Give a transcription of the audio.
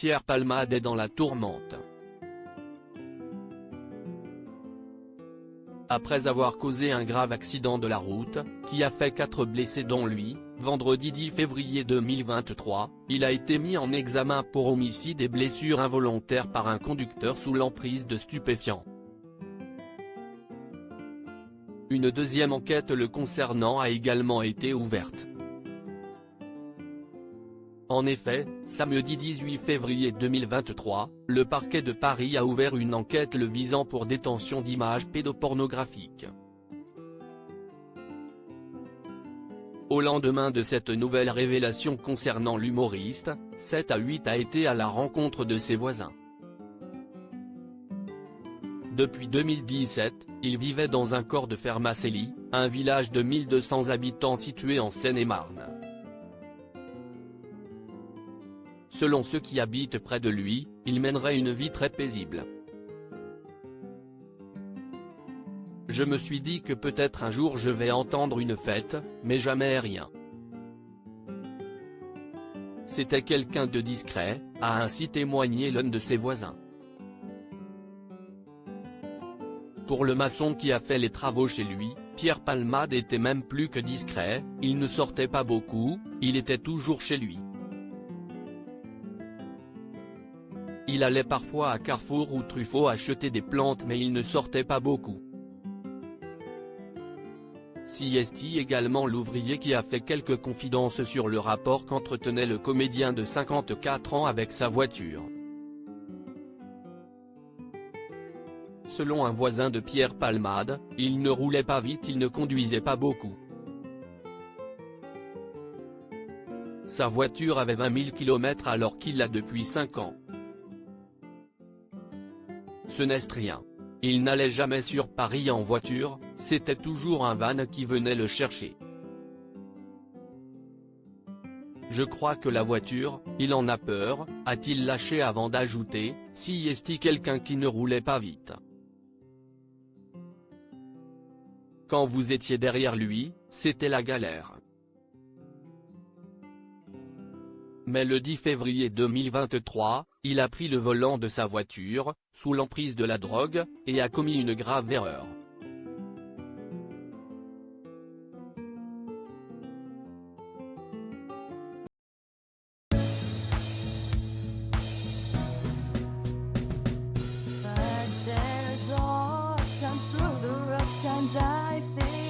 Pierre Palmade est dans la tourmente. Après avoir causé un grave accident de la route, qui a fait 4 blessés dont lui, vendredi 10 février 2023, il a été mis en examen pour homicide et blessure involontaire par un conducteur sous l'emprise de stupéfiants. Une deuxième enquête le concernant a également été ouverte. En effet, samedi 18 février 2023, le parquet de Paris a ouvert une enquête le visant pour détention d'images pédopornographiques. Au lendemain de cette nouvelle révélation concernant l'humoriste, 7 à 8 a été à la rencontre de ses voisins. Depuis 2017, il vivait dans un corps de Fermacelli, un village de 1200 habitants situé en Seine-et-Marne. Selon ceux qui habitent près de lui, il mènerait une vie très paisible. Je me suis dit que peut-être un jour je vais entendre une fête, mais jamais rien. C'était quelqu'un de discret, a ainsi témoigné l'un de ses voisins. Pour le maçon qui a fait les travaux chez lui, Pierre Palmade était même plus que discret, il ne sortait pas beaucoup, il était toujours chez lui. Il allait parfois à Carrefour ou Truffaut acheter des plantes mais il ne sortait pas beaucoup. Siesti également l'ouvrier qui a fait quelques confidences sur le rapport qu'entretenait le comédien de 54 ans avec sa voiture. Selon un voisin de Pierre Palmade, il ne roulait pas vite, il ne conduisait pas beaucoup. Sa voiture avait 20 000 km alors qu'il l'a depuis 5 ans. Ce n'est rien. Il n'allait jamais sur Paris en voiture, c'était toujours un van qui venait le chercher. Je crois que la voiture, il en a peur, a-t-il lâché avant d'ajouter, si est-il quelqu'un qui ne roulait pas vite. Quand vous étiez derrière lui, c'était la galère. Mais le 10 février 2023, il a pris le volant de sa voiture, sous l'emprise de la drogue, et a commis une grave erreur. But there's hard times through the rough times I think